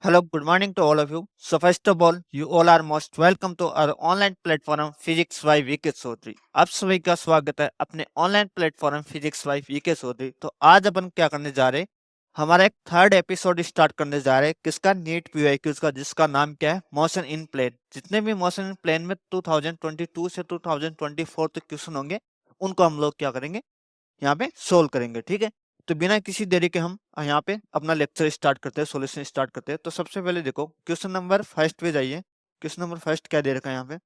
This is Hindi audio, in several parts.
Hello, good morning to all of you. So first of all, you all are most welcome to our online platform Physics by VK Chaudhary. आप सभी का स्वागत है अपने online platform physics by VK Chaudhary. तो आज अपन क्या करने जा रहे हैं, हमारा एक थर्ड एपिसोड स्टार्ट करने जा रहे हैं किसका, नीट पीवाईक्यूज का, जिसका नाम क्या है, मोशन इन प्लेन। जितने भी मोशन इन प्लेन में 2022 से 2024 तक क्वेश्चन होंगे उनको हम लोग क्या करेंगे, यहाँ पे सोल्व करेंगे। ठीक है, तो बिना किसी देरी के हम यहाँ पे अपना लेक्चर स्टार्ट करते हैं, सॉल्यूशन स्टार्ट करते हैं। तो सबसे पहले देखो क्वेश्चन नंबर फर्स्ट पे जाइए। क्वेश्चन नंबर फर्स्ट क्या दे रखा है यहाँ पे,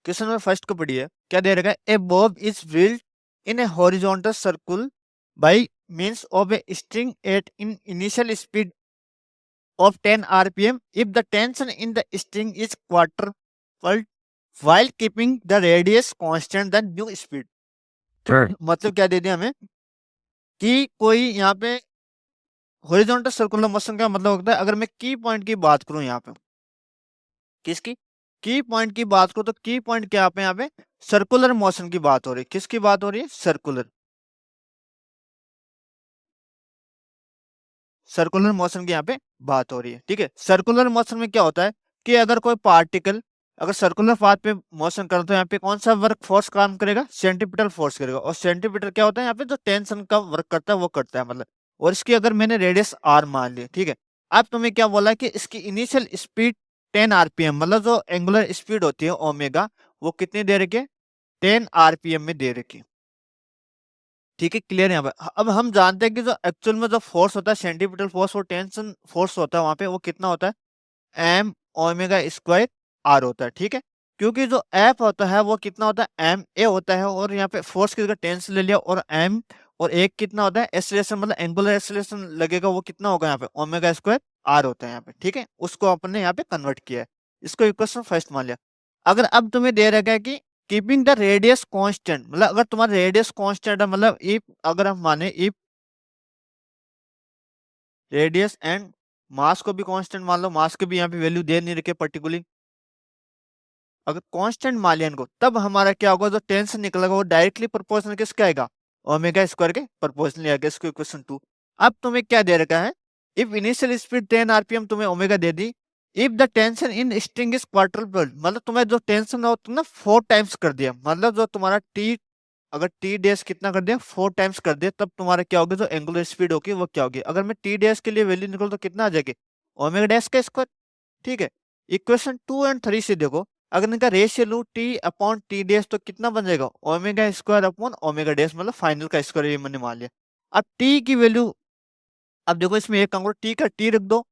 क्वेश्चन नंबर फर्स्ट को पढ़िए। क्या दे रखा है, a bob is wheeled in a horizontal circle by means of a string at in initial speed of 10 rpm if the tension in the string is quadrupled while keeping the radius constant the new speed। मतलब क्या दे दिया हमें कि कोई यहाँ पे हॉरिजॉन्टल सर्कुलर मोशन का मतलब होता है, अगर मैं की पॉइंट की बात करूं यहाँ पे, किसकी की पॉइंट की बात करूं, तो की पॉइंट क्या पे यहाँ पे सर्कुलर मोशन की बात हो रही है। किसकी बात हो रही है, सर्कुलर मोशन की यहाँ पे बात हो रही है। ठीक है, सर्कुलर मोशन में क्या होता है कि अगर कोई पार्टिकल अगर सर्कुलर पाथ पे मोशन करे तो यहाँ पे कौन सा वर्क फोर्स काम करेगा, सेंटीपिटल फोर्स करेगा। और सेंटीपिटल क्या होता है, यहाँ पे जो टेंशन का वर्क करता है वो करता है मतलब। और इसकी अगर मैंने रेडियस आर मान ली, ठीक है, अब तुम्हें क्या बोला कि इसकी इनिशियल स्पीड 10 आरपीएम, मतलब जो एंगुलर स्पीड होती है ओमेगा, वो कितनी दे रखी है, 10 आरपीएम में दे रखी है। ठीक है, क्लियर यहाँ पे। अब हम जानते हैं कि जो एक्चुअल में जो फोर्स होता है, सेंटीपिटल फोर्स और टेंशन फोर्स होता है वहां पे, वो कितना होता है, एम ओमेगा स्क्वायर आर होता है। ठीक है, क्योंकि जो एफ होता है वो कितना होता है, एम ए होता है, और यहाँ पे फोर्स की जगह टेंशन ले लिया, और एम और एक कितना होता है, एक्सीलरेशन मतलब एंगुलर एक्सीलरेशन लगेगा, वो कितना होगा यहाँ पे, ओमेगा स्क्वायर आर होता है यहाँ पे। ठीक है, उसको अपन ने यहाँ पे कन्वर्ट किया है, इसको इक्वेशन फर्स्ट मान लिया। अगर अब तुम्हें दे रखा है कि कीपिंग द रेडियस कांस्टेंट, मतलब अगर तुम्हारा रेडियस कांस्टेंट है, मतलब इफ अगर हम माने इफ रेडियस एंड मास को भी कांस्टेंट मान लो, मास के भी यहाँ पे वैल्यू दे नहीं रखे पर्टिकुलरली, अगर कांस्टेंट मान लिया इनको, तब हमारा क्या होगा, जो टेंशन निकलेगा वो डायरेक्टली प्रोपोर्शनल किसका आएगा, ओमेगा स्क्वायर के प्रोपोर्शनल आएगा। इसको इक्वेशन 2। अब तुम्हें क्या दे रखा है, इफ इनिशियल स्पीड 10 आरपीएम तुम्हें omega they the, if the tension in string is quadruple, मतलब तुम्हें जो टेंशन है तुमने 4 टाइम्स कर दिया, मतलब जो तुम्हारा टी, अगर टी डैश कितना कर दिया, 4 टाइम्स कर दिया, तब तुम्हारा क्या होगा, जो एंगुलर स्पीड होगी वो क्या होगी। अगर मैं टी डैश के लिए वैल्यू निकल तो कितना आ जाएगी, ओमेगा डैश का स्क्वायर। ठीक है, इक्वेशन 2 एंड 3 से देखो, अगर इनका रेशियो लू टी अपॉन टी डैश तो कितना बन जाएगा, omega square upon omega dash, मतलब फाइनल का स्क्वायर, ये मैंने मान लिया। अब टी की वैल्यू, अब देखो इसमें एक काम करो, टी का टी रख दो,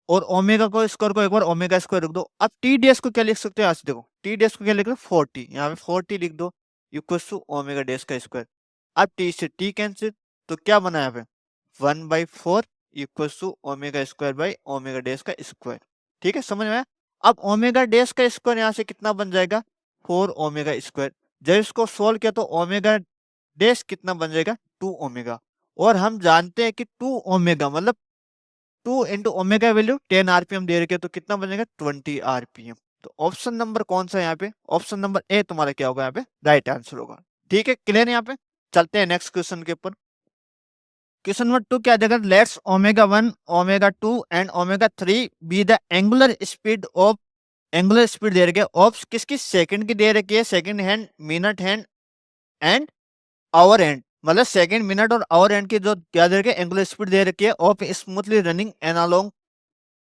और ओमेगा को स्क्वायर को एक बार ओमेगा स्क्वायर रख दो। अब टी डैश को क्या लिख सकते हो, आज देखो टी डैश को क्या लिख रहे हो, 40, यहाँ पे 40 लिख दो, इक्वल टू ओमेगा डैश का स्क्वायर। अब टी से टी कैंसिल, तो क्या बना यहाँ पे, 1/4 equal to omega square by omega dash का स्क्वायर। ठीक है, समझ में आया। अब ओमेगा डैश का स्क्वायर यहाँ से कितना बन जाएगा, 4 ओमेगा स्क्वायर। जब इसको सोल्व किया तो ओमेगा डैश कितना बन जाएगा, 2 ओमेगा। और हम जानते हैं कि 2 ओमेगा मतलब 2 इंटू ओमेगा वैल्यू 10 आरपीएम दे रखे, तो कितना बनेगा, 20 आरपीएम। तो ऑप्शन नंबर कौन सा है यहाँ पे, ऑप्शन नंबर ए तुम्हारा क्या होगा यहाँ पे, राइट आंसर होगा। ठीक है, क्लियर यहाँ पे। चलते हैं नेक्स्ट क्वेश्चन के ऊपर। क्वेश्चन नंबर 2 क्या देगा, let's omega 1 omega 2 and omega 3 be the angular speed of, angular speed दे रखी है ऑफ किसकी, सेकंड की दे रखी है, second hand, minute hand and hour hand, मतलब सेकंड, मिनट और आवर एंड की जो क्या दे रखी है, एंगुलर स्पीड दे रखी है of smoothly running analog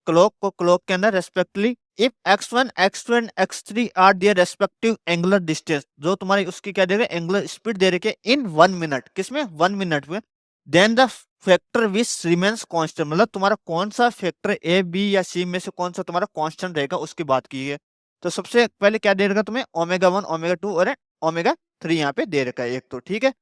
clock को, क्लॉक के अंदर respectively, if x1 x2 and x3 are their respective angular distance, जो तुम्हारी उसकी क्या दे रहे, एंगुलर स्पीड दे रखी है इन 1 मिनट, किसमें, 1 मिनट में, then the factor which remains constant, मतलब तुम्हारा कौन सा फैक्टर ए बी या सी में से कौन सा तुम्हारा कांस्टेंट रहेगा, उसकी बात की है। तो सबसे पहले क्या दे रखा तुम्हें, ओमेगा 1 ओमेगा 2 और ओमेगा 3 यहाँ पे दे रखा है एक, तो ठीक है,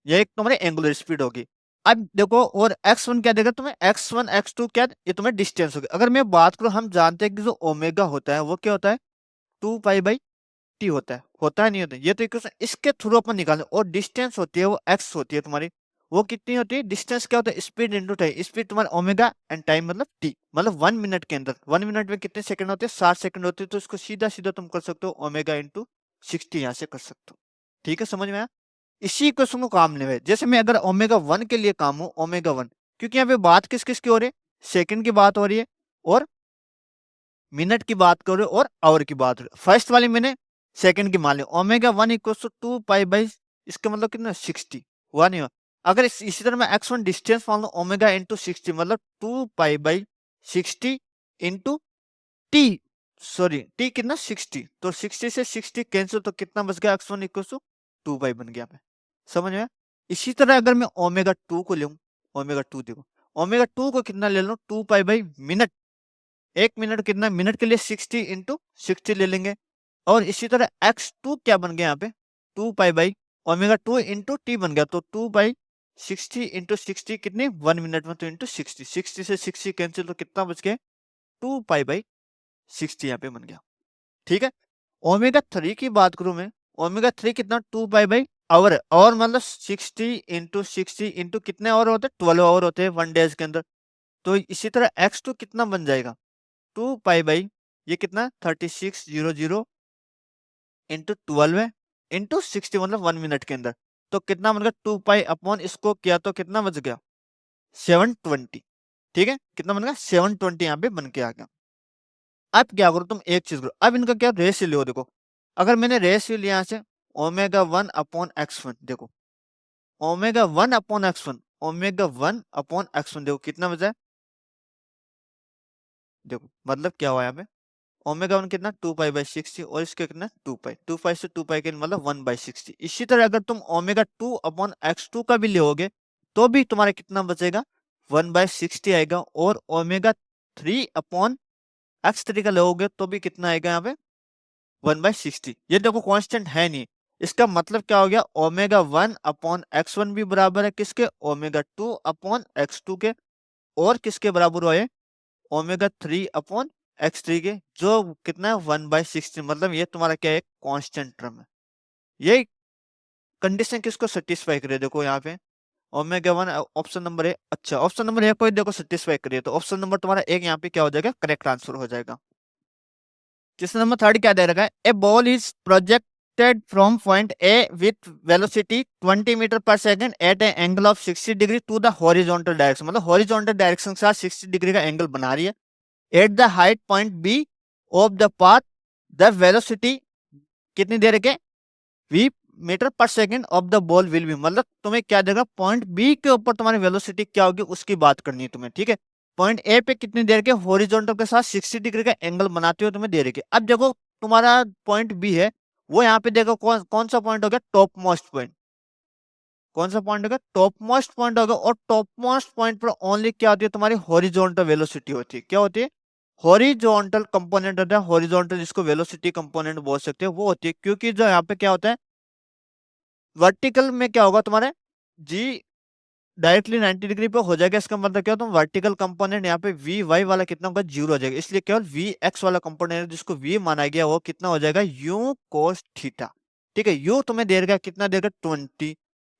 ये एक तुम्हारी एंगुलर स्पीड होगी। अब देखो, और x1 क्या देगा तुम्हें, x1 x2 क्या, ये तुम्हें डिस्टेंस होगी। अगर मैं बात करूं, हम जानते हैं कि जो ओमेगा होता है वो क्या होता है, 2 पाई/t होता है नहीं होता है? ये तो इक्वेशन इसके थ्रू अपन निकालें। और डिस्टेंस होती है वो x होती है तुम्हारी, वो कितनी होती है, डिस्टेंस क्या होता है, स्पीड इंटू टाइम, स्पीड तुम्हारा ओमेगा एंड टाइम मतलब t, मतलब 1 मिनट के अंदर, 1 मिनट में कितने सेकंड होते हैं, 60 सेकंड होते हैं। तो इसको सीधा सीधा तुम कर सकते हो, ओमेगा इंटू 60 यहाँ से कर सकते हो। ठीक है, समझ में आया। इसी क्वेश्चन को काम ले, जैसे मैं अगर ओमेगा 1 के लिए काम हूं, ओमेगा 1, क्योंकि यहाँ पे बात किस किस की हो रही है, सेकंड की बात हो रही है और मिनट की बात कर रहे हो और आवर की बात हो रही है। फर्स्ट वाली मैंने सेकंड की मान ली, omega 1 equal to 2 pi by, इसका मतलब कितना 60 हुआ नहीं हुआ। अगर इसी तरह मैं x1 डिस्टेंस मान लो ओमेगा इंटू 60 मतलब 2 pi by 60 into T, sorry T कितना 60, तो 60 से 60 कैंसिल, तो कितना बच गया x1 इक्वल टू 2 पाई बन गया। समझ में आया? इसी तरह अगर मैं ओमेगा 2 को लूं, ओमेगा 2 देखो, ओमेगा 2 को कितना ले लूं 2 पाई बाई मिनट, एक मिनट कितना मिनट के लिए 60 इंटू 60 ले लेंगे। और इसी तरह x2 क्या बन गया यहाँ पे 2 pi by omega 2 into T बन गया, तो 2 बाई 60 इंटू 60 कितनी 1 मिनट में, तो इंटू 60, 60 से 60 कैंसिल, तो कितना बच गया 2 पाई बाई 60 यहाँ पे बन गया। ठीक है। ओमेगा 3 की बात करूं मैं, ओमेगा 3 कितना 2 पाई बाई आवर है, और मतलब 60 इंटू 60 इंटू कितने आवर होते हैं 12 आवर होते हैं 1 डेज के अंदर। तो इसी तरह x2 कितना बन जाएगा 2 पाई बाई ये कितना 3600 इंटू 12 है इंटू 60 मतलब 1 मिनट के अंदर, तो कितना बन गया 2 पाई अपॉन इसको किया तो कितना बच गया 720। ठीक है, कितना बन गया 720 यहाँ पे बन के आ गया। अब क्या करो तुम एक चीज करो, अब इनका क्या रेशियो लियो, देखो अगर मैंने रेशियो लिया यहाँ से ओमेगा 1 अपॉन x1, देखो omega 1 upon x1, omega 1 upon x1 देखो कितना बचा है, देखो मतलब क्या हुआ यहाँ पे ओमेगा 1 कितना 2 पाई बाई 60 और इसके कितना 2 पाई, 2 पाई से 2 पाई के मतलब 1 बाई 60। इसी तरह अगर तुम ओमेगा 2 अपॉन x2 का भी लोगे तो भी तुम्हारा कितना बचेगा 1 बाई 60 आएगा, और ओमेगा 3 अपॉन x3 का लोगे तो भी कितना आएगा यहाँ पे 1 बाई 60। ये देखो कांस्टेंट है नहीं, इसका मतलब क्या हो गया ओमेगा 1 अपॉन x1 भी बराबर है किसके ओमेगा 2 अपॉन x2 के, और किसके बराबर हुआ है ओमेगा 3 अपॉन x3 के, जो कितना है 1 बाई 60। मतलब ये तुम्हारा क्या है कांस्टेंट टर्म है। ये कंडीशन किसको सेटिस्फाई करे, देखो यहाँ पे ओमेगा 1 ऑप्शन नंबर ए, अच्छा ऑप्शन नंबर ए को देखो सेटिस्फाई करिए, तो ऑप्शन नंबर तुम्हारा एक यहाँ पे क्या हो जाएगा करेक्ट आंसर हो जाएगा। क्वेश्चन नंबर थर्ड क्या दे रखा है, a ball is projected from point A with velocity 20 metre per second at a angle of 60 degree to the horizontal direction, मतलब हॉरिजॉन्टल डायरेक्शन के साथ 60 डिग्री का एंगल बना रही है। At the height point B of the path the velocity कितनी दे रखे v metre per second of the ball will be, मतलब तुम्हें क्या देगा पॉइंट बी के ऊपर तुम्हारी वेलोसिटी क्या होगी उसकी बात करनी है तुम्हें। ठीक है, पॉइंट ए पे कितनी देर के हॉरिजॉन्टल के साथ 60 डिग्री का एंगल बनाते हो तुम्हें दे रखे। अब देखो तुम्हारा पॉइंट बी है वो यहाँ पे देखो कौन कौन सा पॉइंट हो गया टॉप मोस्ट पॉइंट, कौन सा पॉइंट होगा टॉप मोस्ट पॉइंट होगा, और टॉप मोस्ट पॉइंट पर ओनली क्या होती है तुम्हारी हॉरिजॉन्टल वेलोसिटी होती है, क्या होती है हॉरिजॉन्टल कंपोनेंट होता है, हॉरिजॉन्टल जिसको वेलोसिटी कंपोनेंट बोल सकते हैं वो होती है, क्योंकि जो यहाँ पे क्या होता है वर्टिकल में क्या होगा तुम्हारे जी डायरेक्टली 90 डिग्री पे हो जाएगा, इसका मतलब क्या तुम वर्टिकल कंपोनेंट यहाँ पे वी वाई वाला कितना होगा जीरो हो जाएगा, इसलिए केवल वी एक्स वाला कंपोनेंट जिसको वी माना गया वो कितना हो जाएगा यू कोस थीटा। ठीक है, यू तुम्हें दे देगा कितना देगा 20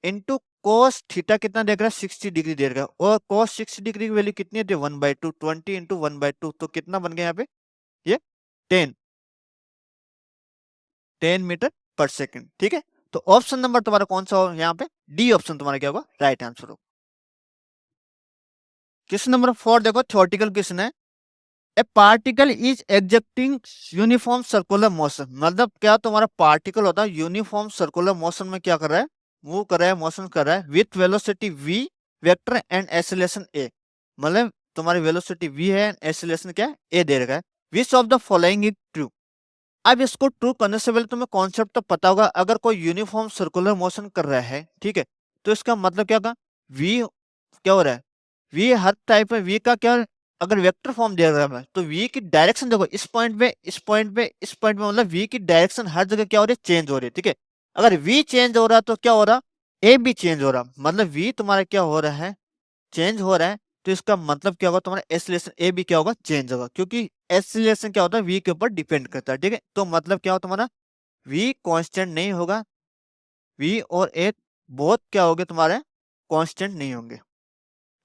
इंटू कोस थीटा कितना देगा 60 डिग्री देगा, और कोस 60 डिग्री की वैल्यू कितनी है 1/2, 20 इंटू 1/2, तो कितना बन गया यहाँ पे ये 10 10 मीटर पर सेकेंड। ठीक है, तो ऑप्शन नंबर तुम्हारा कौन सा हो यहाँ पे डी ऑप्शन तुम्हारा क्या होगा राइट आंसर हो। क्वेश्चन नंबर 4 देखो थ्योरेटिकल क्वेश्चन है, a particle is executing uniform circular motion, मतलब क्या तुम्हारा पार्टिकल होता है यूनिफॉर्म सर्कुलर मोशन में क्या कर रहा है मूव कर रहा है मोशन कर रहा है with velocity v vector and acceleration a, मतलब तुम्हारी वेलोसिटी v है एंड एक्सेलरेशन क्या है a दे रखा है। Which of the following is true, अब इसको ट्रू करने से पहले तुम्हें कॉन्सेप्ट तो पता होगा, अगर कोई यूनिफॉर्म सर्कुलर मोशन कर रहा है ठीक है तो इसका मतलब क्या होगा v क्या हो रहा है वी हर टाइप है वी का क्या, अगर वेक्टर फॉर्म दे रहा है तो वी की डायरेक्शन देखो इस पॉइंट पे इस पॉइंट पे इस पॉइंट पे, मतलब वी की डायरेक्शन हर जगह क्या हो रही है चेंज हो रही है। ठीक है, अगर वी चेंज हो रहा तो क्या हो रहा ए भी चेंज हो रहा, मतलब वी तुम्हारा क्या हो रहा है चेंज हो रहा है, तो इसका मतलब क्या होगा तुम्हारा एक्सीलरेशन ए भी क्या होगा चेंज होगा, क्योंकि एक्सीलरेशन क्या होता है वी के ऊपर डिपेंड करता है। ठीक है, तो मतलब क्या हो तुम्हारा वी कांस्टेंट नहीं होगा, वी और ए बहुत क्या होंगे तुम्हारे कांस्टेंट नहीं होंगे।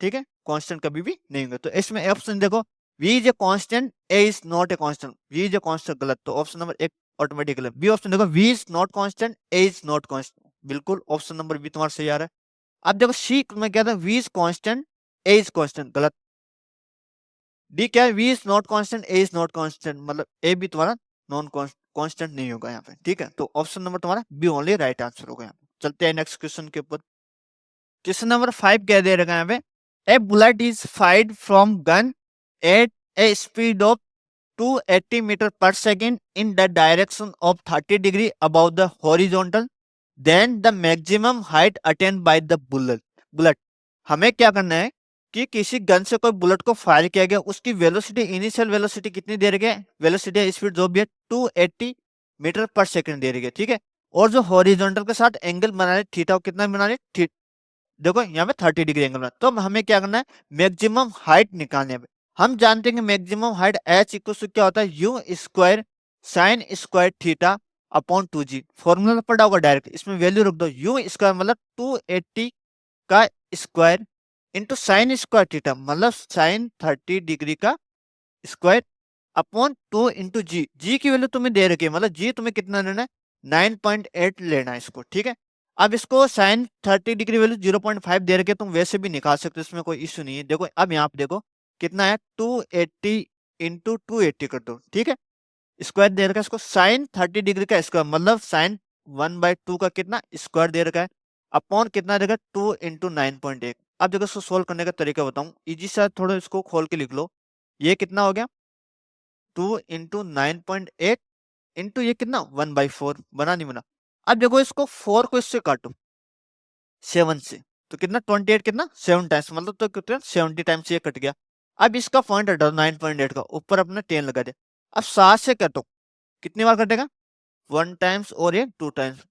ठीक है, कांस्टेंट कभी भी नहीं होंगे, तो इसमें ऑप्शन देखो v is a constant a is not a constant, v is a constant गलत, तो ऑप्शन नंबर एक ऑटोमेटिक गलत। बी ऑप्शन देखो v is not constant a is not constant, बिल्कुल ऑप्शन नंबर बी तुम्हारा सही आ रहा है। अब देखो सी में क्या था v is constant a is constant गलत, डी क्या है, V is not constant, A is not constant, मतलब ए भी तुम्हारा नॉन कांस्टेंट नहीं होगा यहाँ पे, ठीक है। तो ऑप्शन नंबर तुम्हारा बी ओनली राइट आंसर होगा यहाँ पे। चलते हैं नेक्स्ट क्वेश्चन के ऊपर। क्वेश्चन नंबर 5 क्या दे रखा है यहाँ पे, a bullet is fired from gun at a speed of 280 metre per second in the direction of 30 degree about the horizontal, then the maximum height attained by the bullet. हमें क्या करना है कि किसी गन से कोई बुलेट को फायर किया गया, उसकी वेलोसिटी, इनिशियल वेलोसिटी कितनी दे रही है, वेलोसिटी स्पीड जो भी है 280 मीटर पर सेकंड दे रही है, ठीक है। और जो हॉरिजॉन्टल के साथ एंगल बना रहे थीटा, कितना बना रहे, देखो यहाँ पे 30 डिग्री एंगल बना। तो हमें क्या करना है, मैक्सिमम हाइट निकालने है। हम जानते हैं कि maximum height H equal to क्या होता है, U square sine square theta upon 2g। Formula पढ़ा होगा डायरेक्ट, इसमें वैल्यू रख दो, यू स्क्वायर मतलब 280 का square into sine square theta मतलब साइन 30 डिग्री का स्क्वायर अपॉन 2 इंटू जी। जी की वैल्यू तुम्हें दे रखी है, मतलब जी तुम्हें कितना लेना है, 9.8 लेना है इसको, ठीक है। अब इसको साइन 30 डिग्री वैल्यू 0.5 दे रखे, तुम वैसे भी निकाल सकते हो, इसमें कोई इश्यू नहीं है। देखो अब यहाँ पे देखो कितना है, 280 इंटू 280 कर दो, ठीक है। स्क्वायर दे रखा है, इसको साइन 30 डिग्री का स्क्वायर मतलब साइन 1/2 का कितना स्क्वायर दे रखा है, अपॉन कितना देगा 2 इंटू 9.8। अब देखो इसको सोल्व करने का तरीका बताऊं, इजी सा, थोड़ा इसको खोल के लिख लो। ये कितना हो गया, 2 इंटू 9.8 इंटू ये कितना 1/4, बना नहीं बना। अब देखो इसको 4 को इससे काटो 7 से, तो कितना 28, कितना 7 टाइम्स, मतलब तो कितना 70 टाइम्स ये कट गया। अब इसका पॉइंट हटाओ 9.8 का, ऊपर अपना 10 लगा दे। अब 7 से काटो, कितनी बार कटेगा, 1 टाइम्स और ये 2 टाइम्स,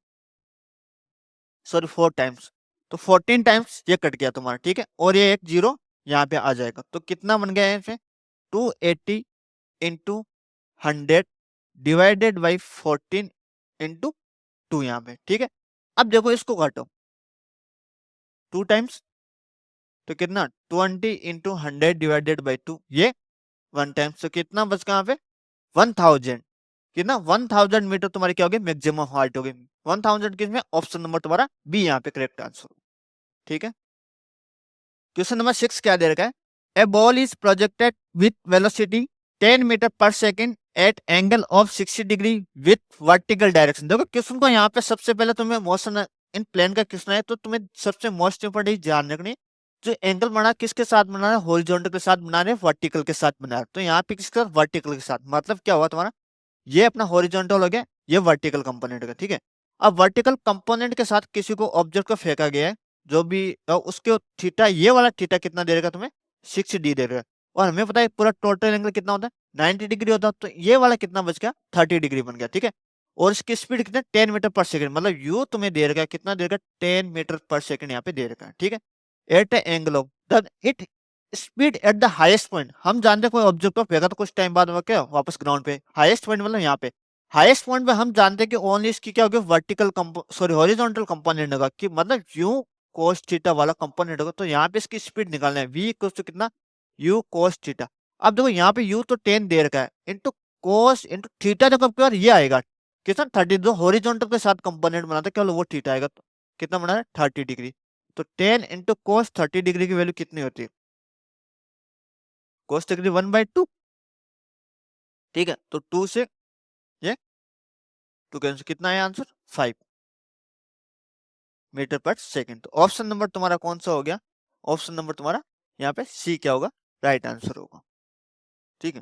सॉरी 4 टाइम्स, तो 14 टाइम्स ये कट गया तुम्हारा, ठीक है। और ये एक जीरो यहाँ पे आ जाएगा, तो कितना बन गया है, 280 इंटू 100 डिवाइडेड बाई 14 इंटू 2 यहाँ पे, ठीक है। अब देखो इसको काटो 2 टाइम्स, तो कितना 20 इंटू 100 डिवाइडेड बाई 2, ये 1 टाइम्स, तो कितना बच गया यहाँ पे 1000, कितना 1000 मीटर तुम्हारी क्या होगी, मैक्सिमम हाइट होगी। 1000 किसमें, ऑप्शन नंबर तुम्हारा बी यहाँ पे करेक्ट आंसर, ठीक है। क्वेश्चन नंबर 6 क्या दे रखा है, a ball is projected with velocity 10 metre per second at angle of 60 degree with vertical direction. देखो क्वेश्चन को यहाँ पे सबसे पहले तुम्हें मोशन इन प्लेन का क्वेश्चन है, तो तुम्हें सबसे मोस्ट इंपोर्टेंट ध्यान रखनी, जो एंगल बना किसके साथ बना रहे, हॉरिजॉन्टल के साथ बना रहे, वर्टिकल के साथ बना रहे। तो यहाँ पे किसके साथ, वर्टिकल के साथ, मतलब क्या हुआ तुम्हारा, ये अपना हॉरिजॉन्टल हो गया, ये वर्टिकल कंपोनेंट का, ठीक है। अब वर्टिकल कंपोनेंट के साथ किसी को ऑब्जेक्ट को फेंका गया है, जो भी उसके थीटा, ये वाला थीटा कितना दे देगा तुम्हें, 6d दे देगा। और हमें पता है पूरा टोटल एंगल कितना होता है, 90 डिग्री होता है, तो ये वाला कितना बच गया, 30 डिग्री बन गया, ठीक है। और इसकी स्पीड कितना 10 मीटर पर सेकंड, मतलब यू तुम्हें दे रखा है, कितना दे रखा है 10 मीटर पर सेकंड यहाँ पे दे रखा है, ठीक है। At angle of the it speed at the highest point, हम जानते हैं कोई ऑब्जेक्ट को फेंका तो कुछ टाइम बाद वो क्या वापस ग्राउंड पे, हाईएस्ट पॉइंट मतलब यहाँ पे हाईएस्ट पॉइंट पे हम जानते हैं कि ओनली इसकी क्या होगी, वर्टिकल सॉरी हॉरिजॉन्टल कंपोनेंट होगा, कि मतलब यू कोस थीटा वाला कंपोनेंट होगा। तो यहाँ पे इसकी स्पीड निकालना है, वी इक्वल टू कितना, यू कोस थीटा। अब देखो यहाँ पे यू तो 10 दे रखा है, इंटू कोस इंटू थीटा, देखो आपके पास ये आएगा कितना 30, जो हॉरिजॉन्टल के साथ कंपोनेंट बनाता है केवल वो थीटा आएगा, तो कितना बना है 30 डिग्री। तो 10 इंटू कोस 30 डिग्री की वैल्यू कितनी होती है, कोस डिग्री 1/2, ठीक है। तो 2 से ये 2 कैंसिल, कितना है आंसर 5 मीटर पर सेकेंड। तो ऑप्शन नंबर तुम्हारा कौन सा हो गया, ऑप्शन नंबर तुम्हारा यहाँ पे सी क्या होगा, राइट आंसर होगा, ठीक है।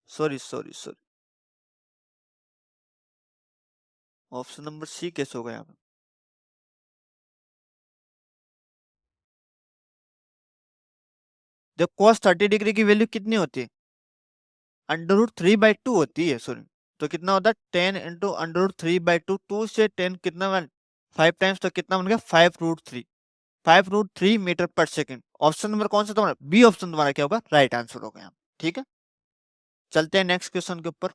Sorry sorry sorry, option number C कैसे होगा यहाँ पे, जब cos 30 डिग्री की वैल्यू कितनी होती है, √3/2 होती है, सॉरी। तो कितना होता है 10 इंटू √3/2, 2 से 10 कितना बन 5 टाइम्स, तो कितना बन गया 5√3, 5√3 metre per second. Option number कौन सा तुम्हारा, बी ऑप्शन तुम्हारा क्या होगा, राइट आंसर होगा यहाँ, ठीक है। चलते हैं नेक्स्ट क्वेश्चन के ऊपर।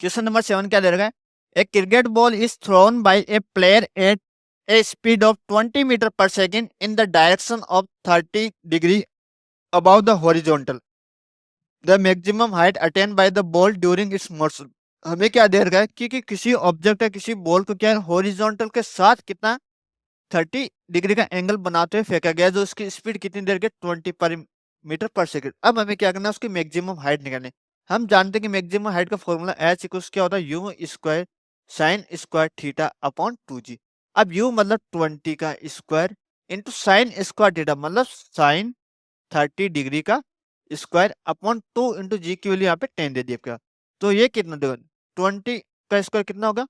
क्वेश्चन नंबर 7 क्या दे रखा है, a cricket ball is thrown by a player at a speed of 20 metre per second in the direction of 30 degree above the horizontal, the maximum height attained by the ball during its motion। हमें क्या दे रखा है कि किसी ऑब्जेक्ट है, किसी बॉल को क्या हॉरिजॉन्टल के साथ कितना 30 डिग्री का एंगल बनाते हुए फेंका गया, जो उसकी स्पीड कितनी देर के 20 पर मीटर पर सेकंड। अब हमें क्या करना है, उसकी मैक्सिमम हाइट निकालनी है। हम जानते हैं कि मैक्सिमम हाइट का फॉर्मूला एच इक्वल्स क्या होता है, U square sine square theta upon 2g। अब यू मतलब 20 का square into sine square theta मतलब साइन 30 डिग्री का स्क्वायर अपॉन 2 इंटू जी की वैल्यू यहाँ पे 10 दे दी आपका। तो ये कितना देगा, 20 का स्क्वायर कितना होगा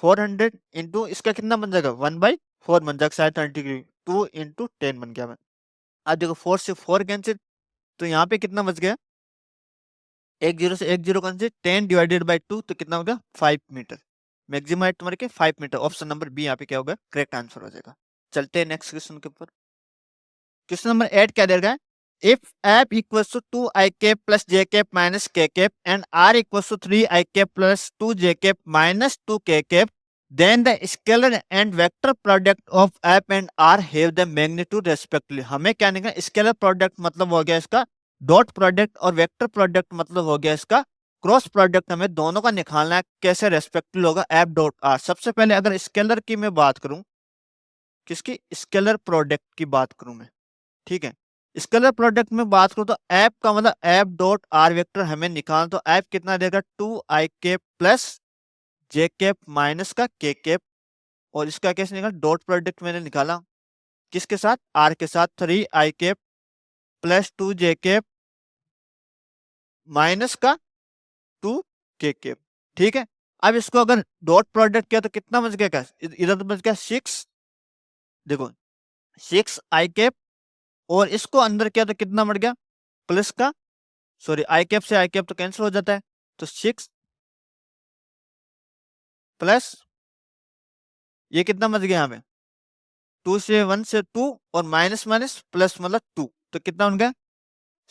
400 इंटू इसका कितना बन जाएगा 1/4 बन जाएगा, साइन 30 डिग्री 2 इंटू 10 बन गया। अब देखो 4 से 4 कैंसिल, तो यहाँ पे कितना बच गया, एक जीरो से एक जीरो कैंसिल, 10 डिवाइडेड बाई 2 तो कितना होगा 5 मीटर। मैक्सिमम हाइट तुम्हारे के 5 मीटर। ऑप्शन नंबर बी यहाँ पे क्या होगा, करेक्ट आंसर हो जाएगा। चलते हैं नेक्स्ट क्वेश्चन के ऊपर। क्वेश्चन नंबर 8 क्या दे रखा है, if f equals to 2i cap plus j cap minus k cap and r equals to 3i cap plus 2j cap minus 2k cap, then the scalar and vector product of f and r have the magnitude respectively। हमें क्या निकालना, स्केलर प्रोडक्ट मतलब हो गया इसका डॉट प्रोडक्ट और वेक्टर प्रोडक्ट मतलब हो गया इसका क्रॉस प्रोडक्ट। हमें दोनों का निकालना है, कैसे रेस्पेक्टिव होगा एफ डॉट आर। सबसे पहले अगर स्केलर की मैं बात करूं, किसकी, स्केलर प्रोडक्ट की बात करूं मैं, ठीक है। स्केलर प्रोडक्ट में बात करूं तो एफ का मतलब एफ डॉट आर वेक्टर हमें निकालना, तो एफ कितना देगा 2i कैप प्लस जे कैप माइनस का के कैप, और इसका कैसे निकाला, डॉट प्रोडक्ट मैंने निकाला किसके साथ, आर के साथ, 3i cap plus 2j cap minus का 2k कैप, ठीक है। अब इसको अगर डॉट प्रोडक्ट किया तो कितना बच गया, इधर तो बच गया 6, देखो 6i कैप, और इसको अंदर किया तो कितना बढ़ गया प्लस का, सॉरी आई कैप से आई कैप तो कैंसिल हो जाता है, तो 6 प्लस ये कितना बच गया यहाँ पे 2 से 1 से 2 और माइनस माइनस प्लस मतलब 2, तो कितना बन गया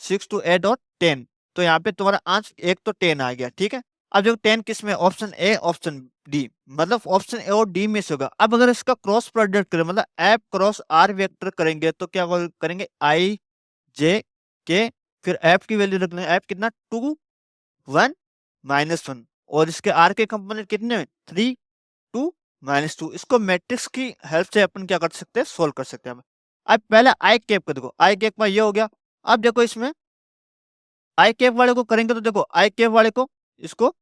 6 to 8 और 10। तो यहाँ पे तुम्हारा आंसर एक तो 10 आ गया, ठीक है। अब देखो 10 किस में, ऑप्शन ए ऑप्शन डी, मतलब ऑप्शन ए और डी में से होगा। अब अगर इसका क्रॉस प्रोडक्ट करें मतलब एफ क्रॉस आर वेक्टर करेंगे तो क्या करेंगे, आई जे के, फिर एफ की वैल्यू रख लेंगे, एफ कितना 2 1 -1, और इसके आर के कंपोनेंट कितने 3 2 -2। इसको मैट्रिक्स की हेल्प से अपन क्या कर सकते हैं, सोल्व कर सकते हैं। अब पहले आई कैप का देखो, आई कैप में ये हो गया। अब देखो इसमें आई कैप वाले को करेंगे तो देखो आई कैप वाले को इसको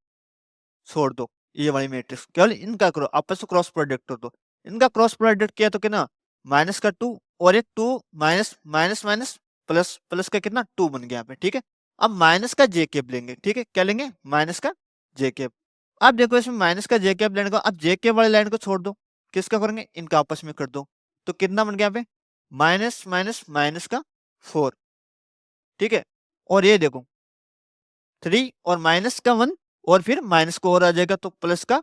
छोड़ दो, ये वाली मैट्रिक्स केवल इनका करो, आपस में क्रॉस प्रोडक्ट कर दो। इनका क्रॉस प्रोडक्ट किया तो कितना माइनस का 2 और एक 2 minus minus minus plus, plus का कितना 2 बन गया यहाँ पे, ठीक है। अब माइनस का जे कैप लेंगे, ठीक है, क्या लेंगे माइनस का जे कैप। अब देखो इसमें माइनस का जे कैप लेने को, अब जे कैप वाली लाइन को छोड़ दो, किसका करेंगे इनका आपस में कर दो, तो कितना बन गया यहाँ पे माइनस माइनस माइनस का 4, ठीक है। और ये देखो 3 और माइनस का 1 और फिर माइनस को और आ जाएगा तो प्लस का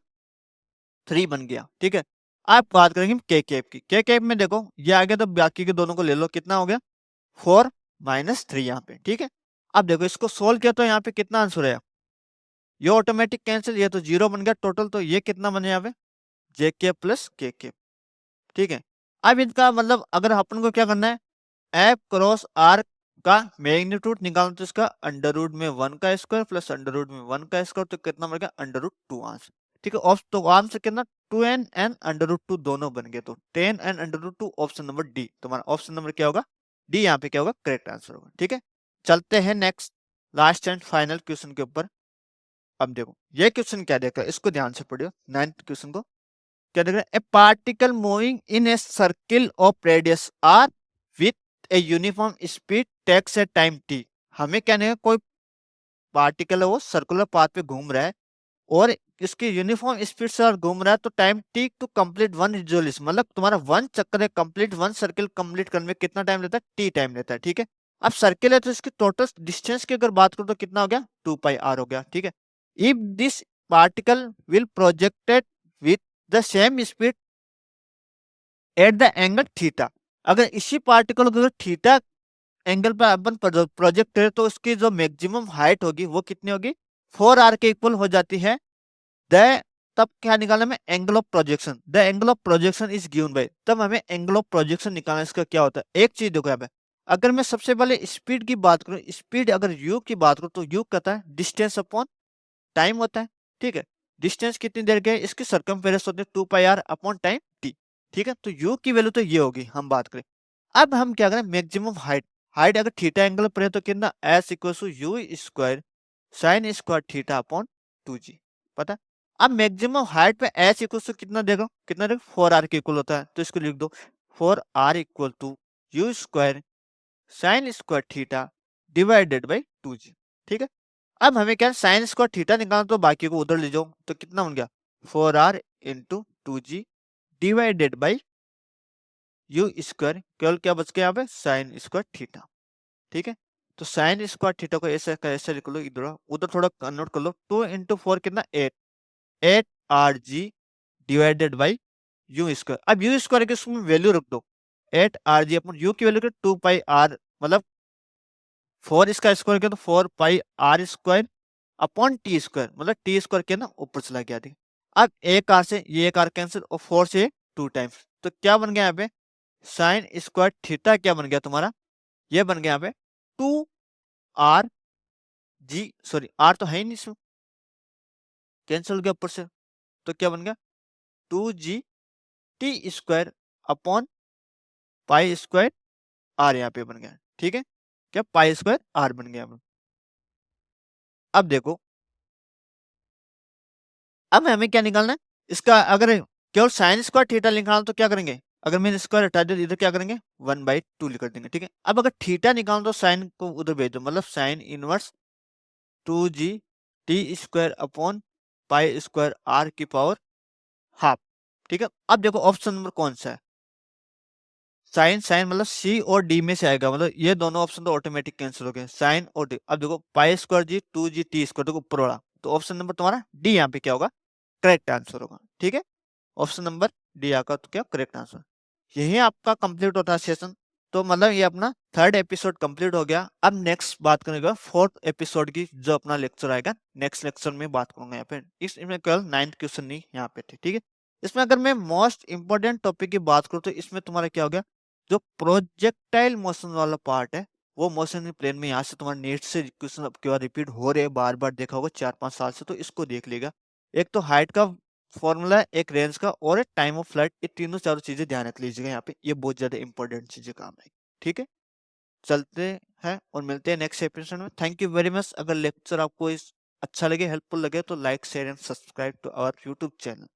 3 बन गया, ठीक है। अब बात करेंगे के कैप की। के कैप में देखो ये आ गया तो बाकी के दोनों को ले लो, कितना हो गया 4 -3 यहाँ पे, ठीक है। अब देखो इसको सोल्व किया तो यहाँ पे कितना आंसर है, ये ऑटोमेटिक कैंसिल, ये तो 0 बन गया टोटल, तो ये कितना बने यहाँ पे जे कैप प्लस के कैप, ठीक है। अब इनका मतलब अगर अपन को क्या करना है, एफ क्रॉस आर का मैग्नीट्यूड निकालना, तो इसका अंडर रूट में 1 का स्क्वायर प्लस अंडर रूट में 1 का स्क्वायर, तो कितना बन गया अंडर रूट 2 आंसर, ठीक है। तो आंसर कितना 2n एंड अंडर रूट 2 दोनों बन गए, तो 10 and under root 2, option number D तुम्हारा, ऑप्शन नंबर क्या होगा डी, यहाँ पे क्या होगा करेक्ट आंसर होगा, ठीक है। चलते हैं next last and final question के ऊपर। अब देखो ये क्वेश्चन क्या देख रहा है, इसको ध्यान से पढ़ियो, 9th क्वेश्चन को क्या देख रहा है, a particle moving in a circle of radius R with a uniform speed takes a time T. हमें क्या नहीं है, कोई पार्टिकल है वो सर्कुलर पाथ पे घूम रहा है और इसकी यूनिफॉर्म स्पीड से घूम रहा है, तो time T to complete one resolution, मतलब तुम्हारा वन चक्कर है कंप्लीट, वन सर्किल कंप्लीट करने में कितना टाइम लेता है, टी टाइम लेता है, ठीक है। अब सर्किल है तो इसकी टोटल डिस्टेंस की अगर बात करो तो कितना हो गया 2πr हो गया, ठीक है। If this particle will projected with the same speed at the angle theta, अगर इसी पार्टिकल को थीटा एंगल पर अपन प्रोजेक्ट करें तो उसकी जो मैक्सिमम हाइट होगी वो कितनी होगी 4r के इक्वल हो जाती है। द तब क्या निकालना में angle of projection, the angle of projection is given by, तब हमें एंगल ऑफ प्रोजेक्शन निकालना, इसका क्या होता है एक चीज देखो यहाँ पे, अगर मैं सबसे पहले स्पीड की बात करूं, स्पीड अगर यू की बात करूं तो यू कहता है डिस्टेंस अपॉन टाइम होता है, ठीक है। डिस्टेंस कितनी देर के इसकी सर्कमफेरेंस होती है 2πr अपॉन टाइम टी, ठीक है। तो यू की वैल्यू तो ये होगी हम बात करें। अब हम क्या करें मैक्सिमम हाइट, हाइट अगर थीटा एंगल पर है तो कितना S equal to U square sine square theta upon 2g। पता। अब मैक्सिमम हाइट पे एच इक्वल टू कितना देगा, कितना देगा 4r के इक्वल होता है, तो इसको लिख दो 4r equal to U square sine square theta divided by 2g। ठीक है। अब हमें क्या साइन स्क्वायर थीटा निकालना, तो बाकी को उधर ले जाओ, तो कितना बन गया 4r into 2g divided by U square, केवल क्या बच गया यहाँ पे साइन स्क्वायर थीटा। ठीक है। तो साइन स्क्वायर थीटा को ऐसे का ऐसे लिख लो, इधर उधर थोड़ा कन्वर्ट कर लो, 2 इंटू 4 कितना 8, 8rg divided by U square. अब यू स्क्वायर की उसमें वैल्यू रख दो, 8rg अपन यू की वैल्यू 2 पाई आर, मतलब 4 इसका स्क्वायर किया तो 4 pi R square upon T square, मतलब टी स्क्वायर के ना ऊपर चला गया। ठीक। अब एक आर से ये एक आर कैंसिल और 4 से 2 टाइम्स, तो क्या बन गया यहाँ पे साइन स्क्वायर थीटा, क्या बन गया तुम्हारा, ये बन गया यहाँ पे 2r जी, सॉरी आर तो है ही नहीं इसमें, कैंसिल हो गया ऊपर से, तो क्या बन गया 2g T square upon pi square R यहाँ पे बन गया। ठीक है। क्या पाई स्क्वायर आर बन गया। अब देखो, अब हमें क्या निकालना है इसका, अगर केवल साइन स्क्वायर थीटा निकालना तो क्या करेंगे, अगर मैंने स्क्वायर हटा दिया इधर क्या करेंगे 1/2 लिख देंगे। ठीक है। अब अगर थीटा निकालना तो साइन को उधर भेज दो, मतलब sine inverse 2g T square upon pi square R की पावर हाफ। ठीक है। अब देखो ऑप्शन नंबर कौन सा है, साइन साइन मतलब सी और डी में से आएगा, मतलब ये दोनों ऑप्शन तो ऑटोमेटिक कैंसिल हो गए, साइन और डी। अब देखो पाई स्क्वायर जी 2g टी स्क्वायर, देखो ऊपर वाला, तो ऑप्शन नंबर तुम्हारा डी यहाँ पे क्या होगा करेक्ट आंसर होगा। ठीक है। ऑप्शन नंबर डी आपका तो क्या करेक्ट आंसर। यही आपका कंप्लीट होता है सेशन। तो मतलब ये अपना थर्ड एपिसोड कंप्लीट हो गया। अब नेक्स्ट बात करेंगे फोर्थ एपिसोड की, जो अपना लेक्चर आएगा नेक्स्ट लेक्चर में बात करूंगा यहाँ पे। इसमें केवल 9th क्वेश्चन नहीं यहाँ पे थे। ठीक है। इसमें अगर मैं मोस्ट इंपोर्टेंट टॉपिक की बात करूँ तो इसमें तुम्हारा क्या हो गया, जो प्रोजेक्टाइल मोशन वाला पार्ट है, वो मोशन प्लेन में यहाँ से तुम्हारे नेट से क्वेश्चन अब की बार रिपीट हो रहे, बार बार देखा होगा 4-5 साल से, तो इसको देख लेगा। एक तो हाइट का फॉर्मूला है, एक रेंज का, और एक टाइम ऑफ फ्लाइट, ये तीनों चारों चीजें ध्यान रख लीजिएगा यहाँ पे, ये बहुत ज्यादा इंपॉर्टेंट चीजें काम है। ठीक है। चलते हैं और मिलते हैं नेक्स्ट एपिसोड में। Thank you very much. अगर लेक्चर आपको इस अच्छा लगे, हेल्पफुल लगे, तो like share and subscribe to our YouTube channel.